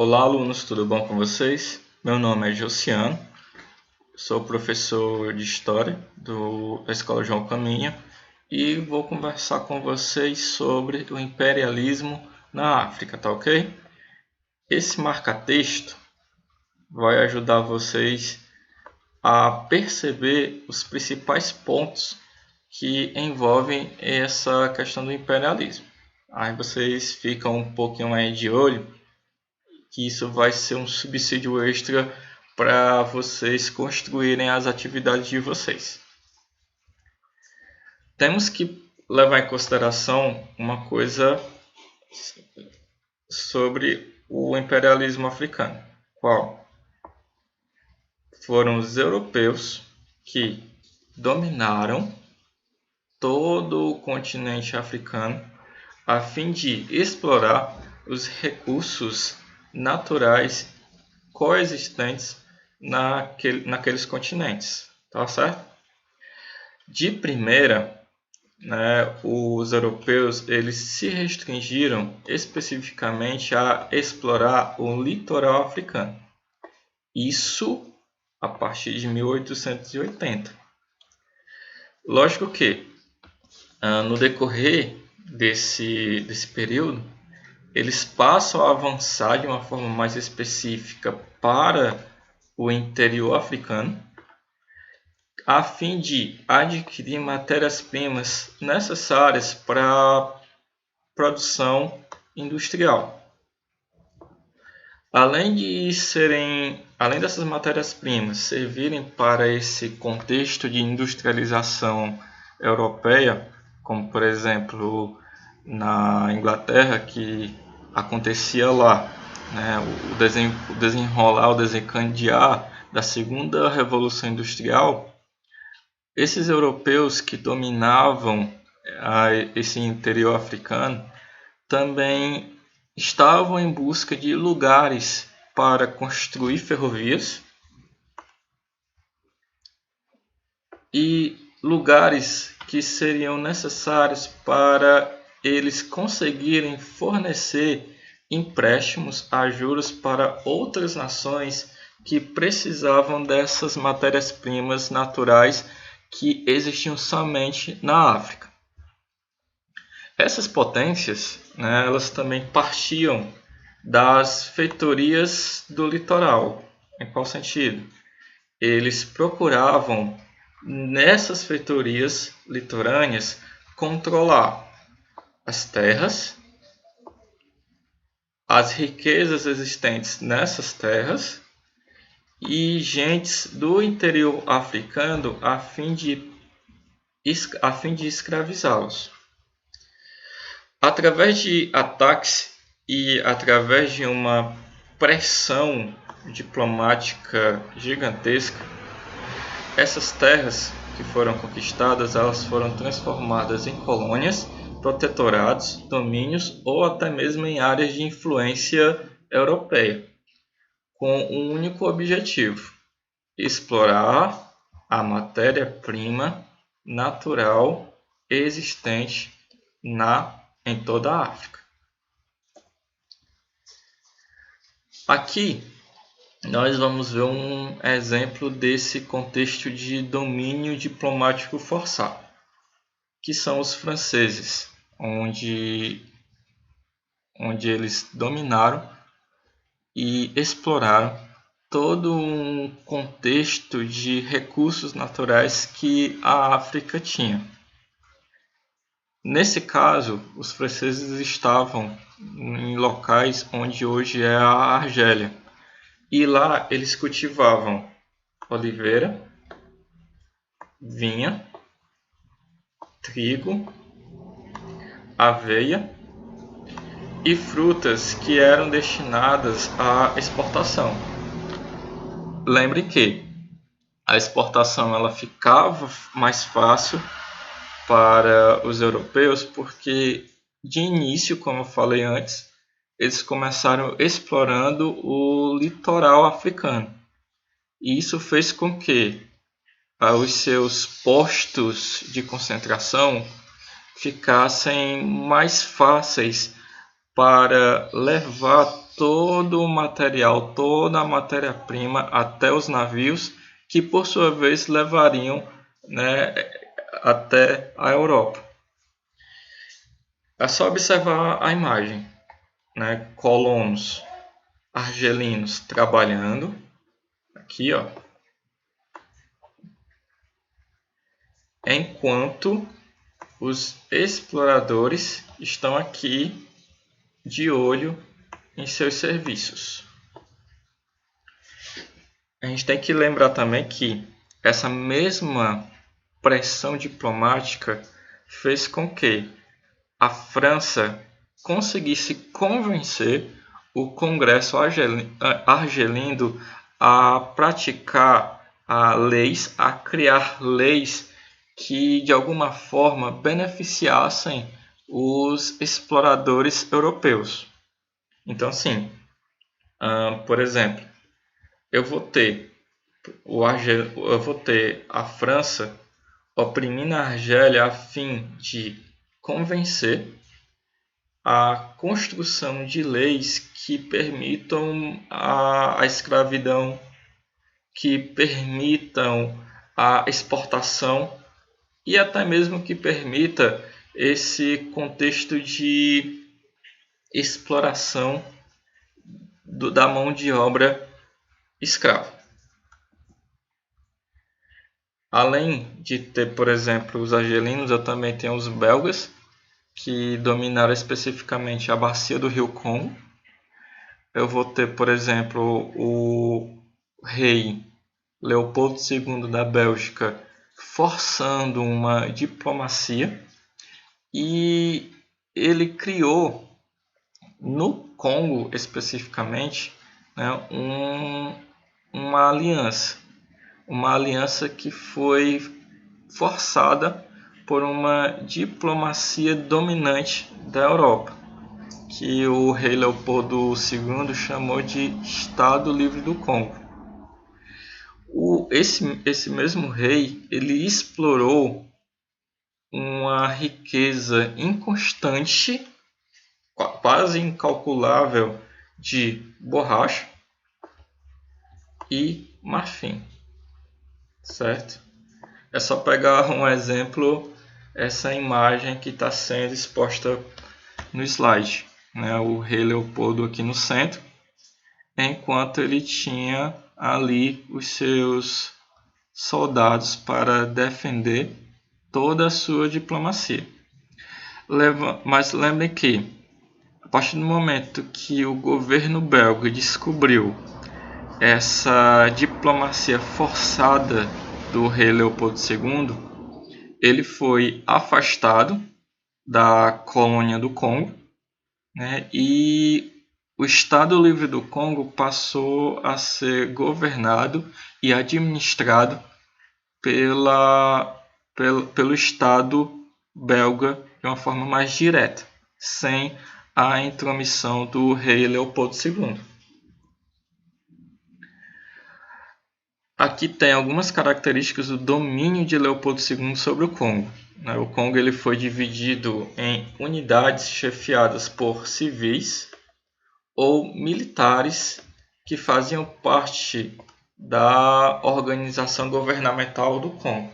Olá, alunos, tudo bom com vocês? Meu nome é Josiano, sou professor de História da Escola João Caminha e vou conversar com vocês sobre o imperialismo na África, tá ok? Esse marca-texto vai ajudar vocês a perceber os principais pontos que envolvem essa questão do imperialismo. Aí vocês ficam um pouquinho aí de olho, que isso vai ser um subsídio extra para vocês construírem as atividades de vocês. Temos que levar em consideração uma coisa sobre o imperialismo africano. Qual? Foram os europeus que dominaram todo o continente africano a fim de explorar os recursos naturais coexistentes naqueles continentes, tá certo? De primeira, os europeus eles se restringiram especificamente a explorar o litoral africano. Isso a partir de 1880. Lógico que no decorrer desse período, eles passam a avançar de uma forma mais específica para o interior africano, a fim de adquirir matérias-primas necessárias para a produção industrial. Além dessas matérias-primas servirem para esse contexto de industrialização europeia, como por exemplo na Inglaterra, que acontecia lá, o desenrolar, o desencadear da segunda revolução industrial, esses europeus que dominavam esse interior africano também estavam em busca de lugares para construir ferrovias e lugares que seriam necessários para eles conseguirem fornecer empréstimos a juros para outras nações que precisavam dessas matérias-primas naturais que existiam somente na África. Essas potências, elas também partiam das feitorias do litoral. Em qual sentido? Eles procuravam, nessas feitorias litorâneas, controlar as terras, as riquezas existentes nessas terras e gentes do interior africano a fim de escravizá-los. Através de ataques e através de uma pressão diplomática gigantesca, essas terras que foram conquistadas, elas foram transformadas em colônias, protetorados, domínios ou até mesmo em áreas de influência europeia, com um único objetivo: explorar a matéria-prima natural existente em toda a África. Aqui nós vamos ver um exemplo desse contexto de domínio diplomático forçado, que são os franceses, onde eles dominaram e exploraram todo um contexto de recursos naturais que a África tinha. Nesse caso, os franceses estavam em locais onde hoje é a Argélia, e lá eles cultivavam oliveira, vinha, trigo, aveia e frutas que eram destinadas à exportação. Lembre que a exportação ela ficava mais fácil para os europeus porque, de início, como eu falei antes, eles começaram explorando o litoral africano. E isso fez com que os seus postos de concentração ficassem mais fáceis para levar todo o material, toda a matéria-prima até os navios, que por sua vez levariam, né, até a Europa. É só observar a imagem, né, colonos argelinos trabalhando, aqui ó, enquanto os exploradores estão aqui de olho em seus serviços. A gente tem que lembrar também que essa mesma pressão diplomática fez com que a França conseguisse convencer o Congresso argelino a praticar leis, a criar leis que de alguma forma beneficiassem os exploradores europeus. Então, assim, por exemplo, eu vou ter a França oprimindo a Argélia a fim de convencer a construção de leis que permitam a escravidão, que permitam a exportação e até mesmo que permita esse contexto de exploração da mão de obra escrava. Além de ter, por exemplo, os argelinos, eu também tenho os belgas, que dominaram especificamente a bacia do rio Congo. Eu vou ter, por exemplo, o rei Leopoldo II da Bélgica forçando uma diplomacia, e ele criou no Congo especificamente, né, uma aliança que foi forçada por uma diplomacia dominante da Europa, que o rei Leopoldo II chamou de Estado Livre do Congo. Esse mesmo rei, ele explorou uma riqueza inconstante, quase incalculável, de borracha e marfim, certo? É só pegar um exemplo, essa imagem que está sendo exposta no slide, né? O rei Leopoldo aqui no centro, enquanto ele tinha ali os seus soldados para defender toda a sua diplomacia. Mas lembrem que, a partir do momento que o governo belga descobriu essa diplomacia forçada do rei Leopoldo II, ele foi afastado da colônia do Congo, né, e o Estado Livre do Congo passou a ser governado e administrado pelo Estado belga de uma forma mais direta, sem a intromissão do rei Leopoldo II. Aqui tem algumas características do domínio de Leopoldo II sobre o Congo. O Congo ele foi dividido em unidades chefiadas por civis ou militares que faziam parte da organização governamental do Congo.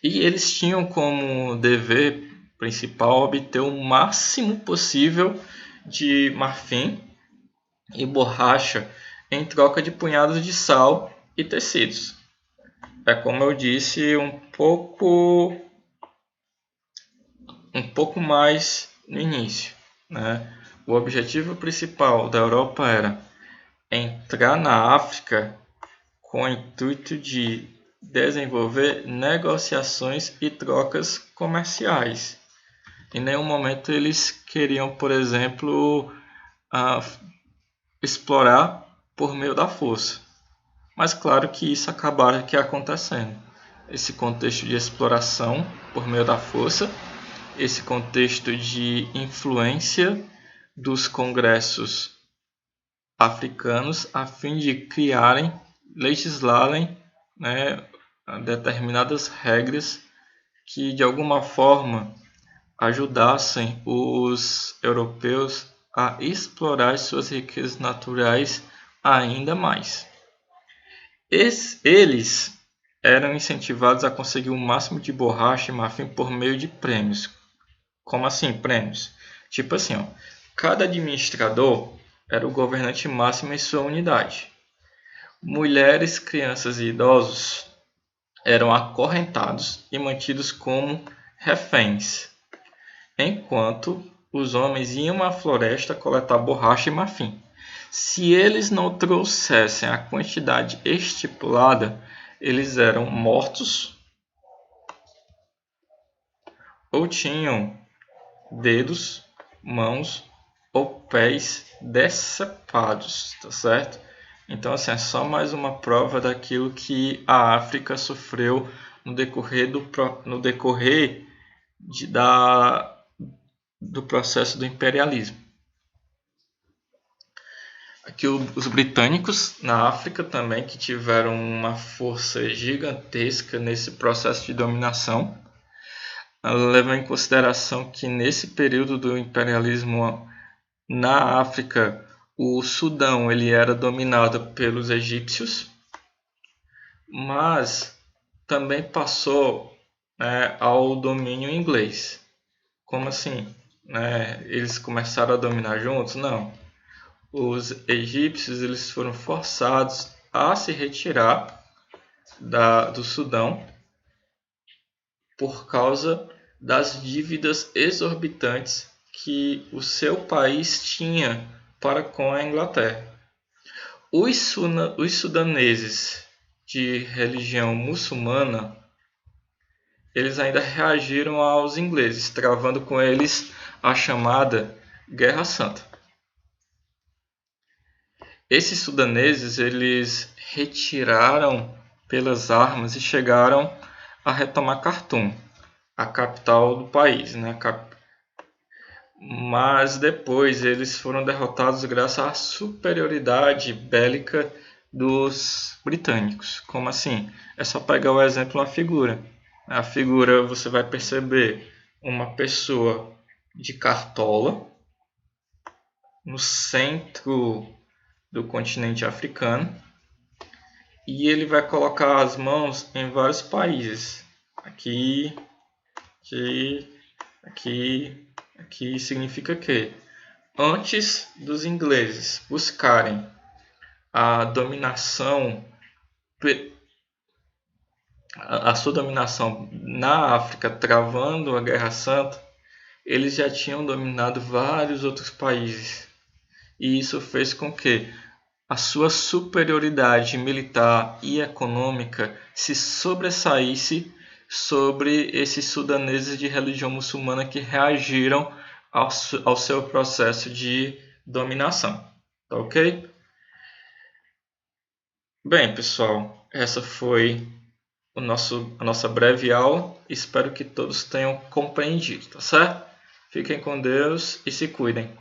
E eles tinham como dever principal obter o máximo possível de marfim e borracha em troca de punhados de sal e tecidos. É como eu disse, um pouco mais no início, né? O objetivo principal da Europa era entrar na África com o intuito de desenvolver negociações e trocas comerciais. Em nenhum momento eles queriam, por exemplo, explorar por meio da força. Mas claro que isso acabaria acontecendo. Esse contexto de exploração por meio da força, esse contexto de influência dos congressos africanos a fim de legislarem, né, determinadas regras que de alguma forma ajudassem os europeus a explorar suas riquezas naturais ainda mais. Eles eram incentivados a conseguir o máximo de borracha e marfim por meio de prêmios. Como assim, prêmios? Tipo assim, ó, cada administrador era o governante máximo em sua unidade. Mulheres, crianças e idosos eram acorrentados e mantidos como reféns, enquanto os homens iam à floresta coletar borracha e marfim. Se eles não trouxessem a quantidade estipulada, eles eram mortos ou tinham dedos, mãos ou pés decepados, tá certo? Então, assim, é só mais uma prova daquilo que a África sofreu no decorrer do processo do imperialismo. Aqui os britânicos na África também, que tiveram uma força gigantesca nesse processo de dominação, leva em consideração que nesse período do imperialismo na África, o Sudão ele era dominado pelos egípcios, mas também passou, né, ao domínio inglês. Como assim? Né? Eles começaram a dominar juntos? Não. Os egípcios eles foram forçados a se retirar do Sudão por causa das dívidas exorbitantes que o seu país tinha para com a Inglaterra. Os sudaneses de religião muçulmana, eles ainda reagiram aos ingleses, travando com eles a chamada Guerra Santa. Esses sudaneses, eles retiraram pelas armas e chegaram a retomar Khartoum, a capital do país, né? Mas depois eles foram derrotados graças à superioridade bélica dos britânicos. Como assim? É só pegar o exemplo da figura. A figura você vai perceber uma pessoa de cartola no centro do continente africano e ele vai colocar as mãos em vários países. Aqui significa que antes dos ingleses buscarem a dominação, a sua dominação na África, travando a Guerra Santa, eles já tinham dominado vários outros países. E isso fez com que a sua superioridade militar e econômica se sobressaísse sobre esses sudaneses de religião muçulmana que reagiram ao seu processo de dominação. Tá ok? Bem, pessoal, essa foi a nossa breve aula. Espero que todos tenham compreendido, tá certo? Fiquem com Deus e se cuidem.